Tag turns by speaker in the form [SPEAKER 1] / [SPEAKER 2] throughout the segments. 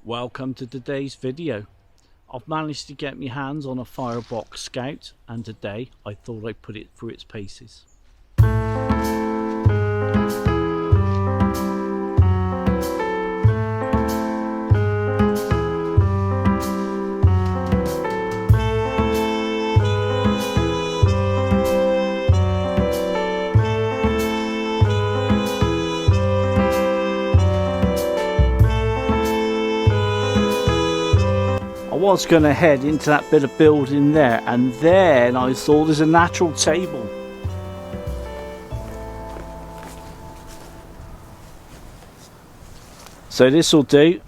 [SPEAKER 1] Welcome to today's video. I've managed to get my hands on a Firebox Scout, and today I thought I'd put it through its paces. I was going to head into that bit of building there, and then I saw there's a natural table. So this will do.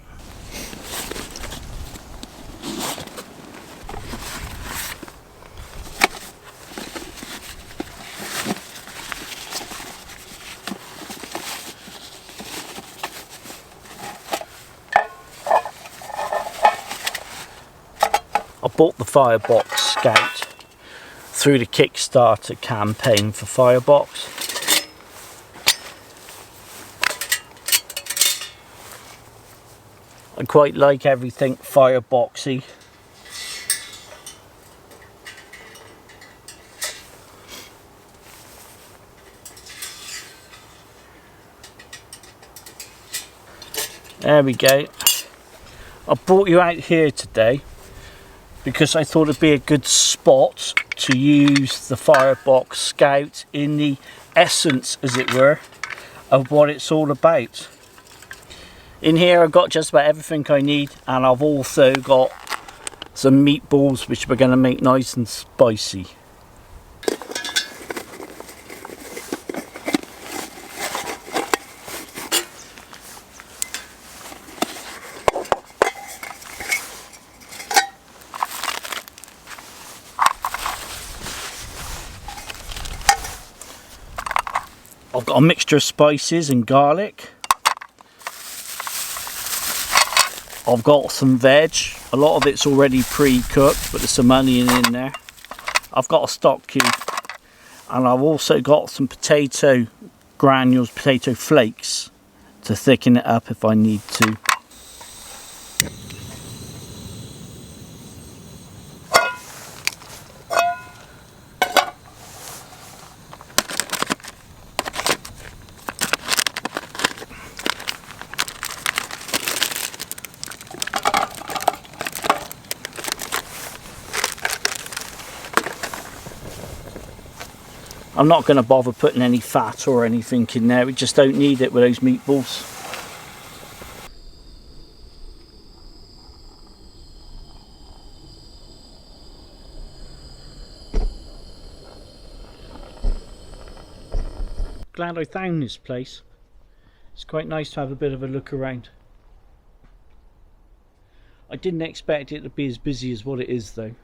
[SPEAKER 1] I bought the Firebox Scout through the Kickstarter campaign for Firebox. I quite like everything fireboxy. There we go. I brought you out here today because I thought it'd be a good spot to use the Firebox Scout in the essence, as it were, of what it's all about. In here I've got just about everything I need, and I've also got some meatballs which we're going to make nice and spicy. I've got a mixture of spices and garlic. I've got some veg. A lot of it's already pre-cooked, but there's some onion in there. I've got a stock cube, and I've also got some potato granules, potato flakes, to thicken it up if I need to. I'm not going to bother putting any fat or anything in there, we just don't need it with those meatballs. Glad I found this place. It's quite nice to have a bit of a look around. I didn't expect it to be as busy as what it is though.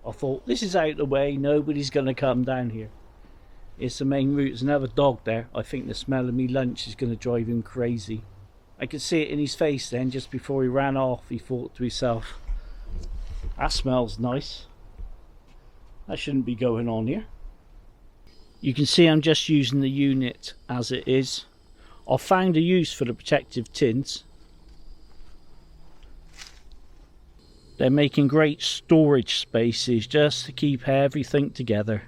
[SPEAKER 1] I thought, this is out of the way, nobody's going to come down here. It's the main route. There's another dog there. I think the smell of me lunch is going to drive him crazy. I could see it in his face then. Just before he ran off, he thought to himself, that smells nice. That shouldn't be going on here. You can see I'm just using the unit as it is. I found a use for the protective tins. They're making great storage spaces just to keep everything together.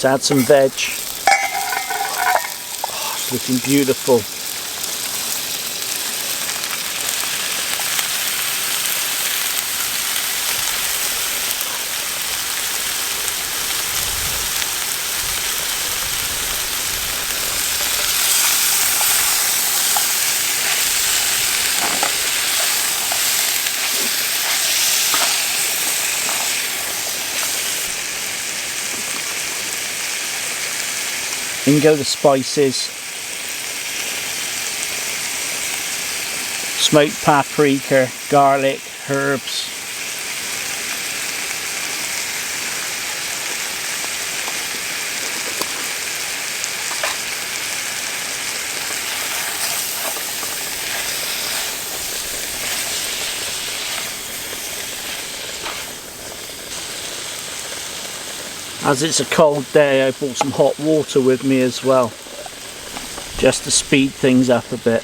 [SPEAKER 1] Let's add some veg. Oh, it's looking beautiful. In go the spices. Smoked paprika, garlic, herbs. As it's a cold day, I brought some hot water with me as well, just to speed things up a bit.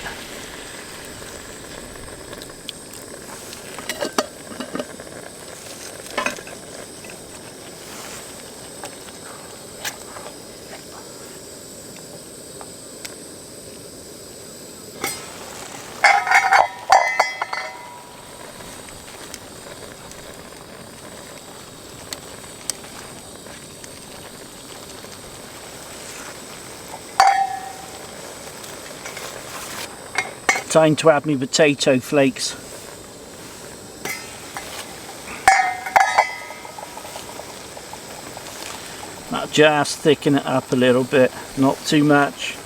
[SPEAKER 1] Time to add me potato flakes. Now just thicken it up a little bit, not too much.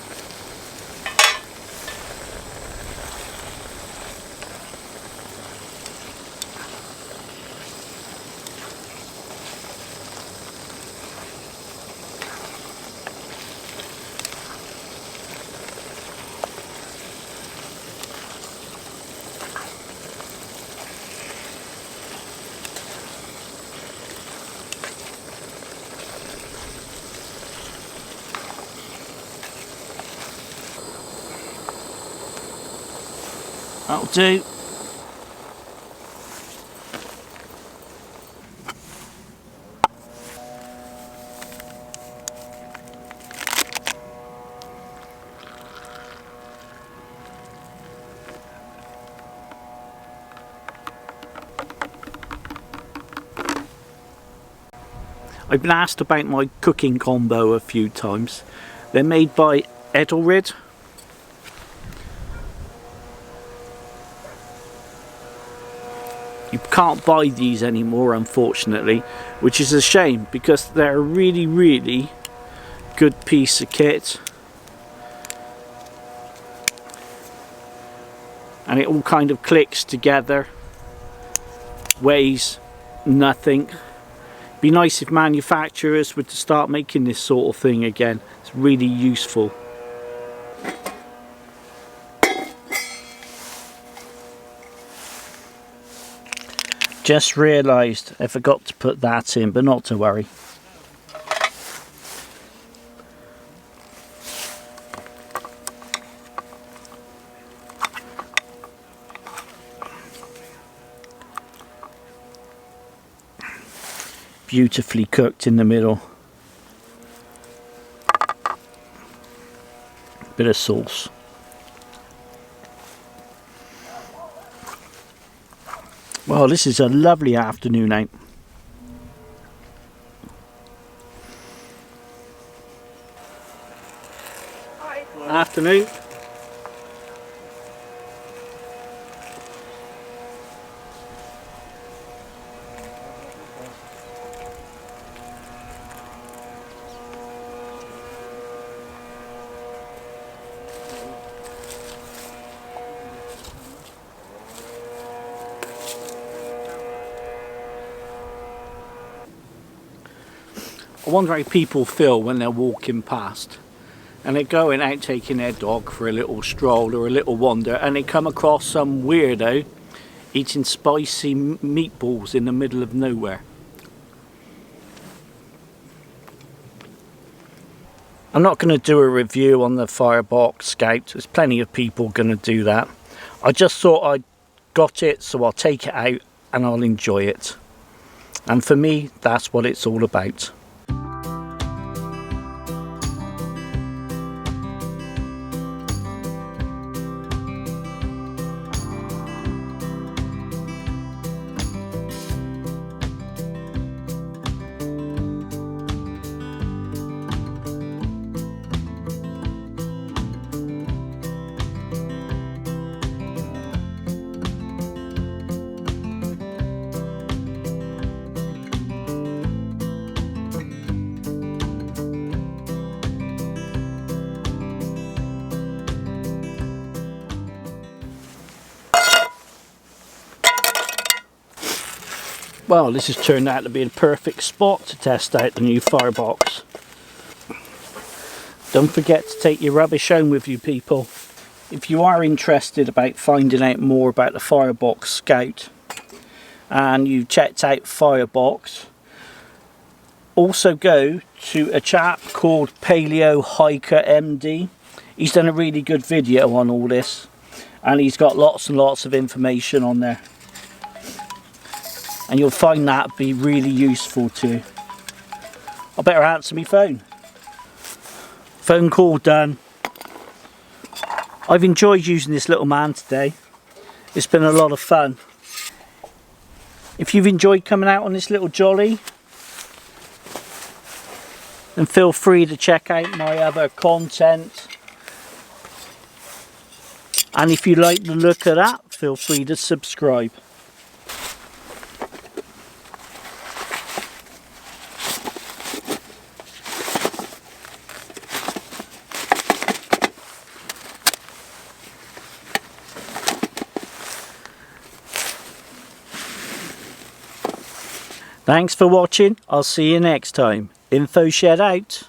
[SPEAKER 1] That'll do. I've been asked about my cooking combo a few times. They're made by InfoZhed. You can't buy these anymore, unfortunately, which is a shame because they're a really, really good piece of kit. And it all kind of clicks together, weighs nothing. Be nice if manufacturers were to start making this sort of thing again. It's really useful. Just realised I forgot to put that in, but not to worry. Beautifully cooked in the middle. Bit of sauce. Well, this is a lovely afternoon out.
[SPEAKER 2] Hi.
[SPEAKER 1] Afternoon. I wonder how people feel when they're walking past and they're going out taking their dog for a little stroll or a little wander, and they come across some weirdo eating spicy meatballs in the middle of nowhere. I'm not going to do a review on the Firebox Scout. There's plenty of people going to do that. I just thought I got it, so I'll take it out and I'll enjoy it. And for me, that's what it's all about. Well, this has turned out to be a perfect spot to test out the new Firebox. Don't forget to take your rubbish home with you, people. If you are interested about finding out more about the Firebox Scout and you've checked out Firebox, also go to a chap called Paleo Hiker MD. He's done a really good video on all this and he's got lots and lots of information on there. And you'll find that be really useful to you. I better answer my phone. Phone call done. I've enjoyed using this little man today. It's been a lot of fun. If you've enjoyed coming out on this little jolly, then feel free to check out my other content. And if you like the look of that, feel free to subscribe. Thanks for watching. I'll see you next time. InfoZhed out.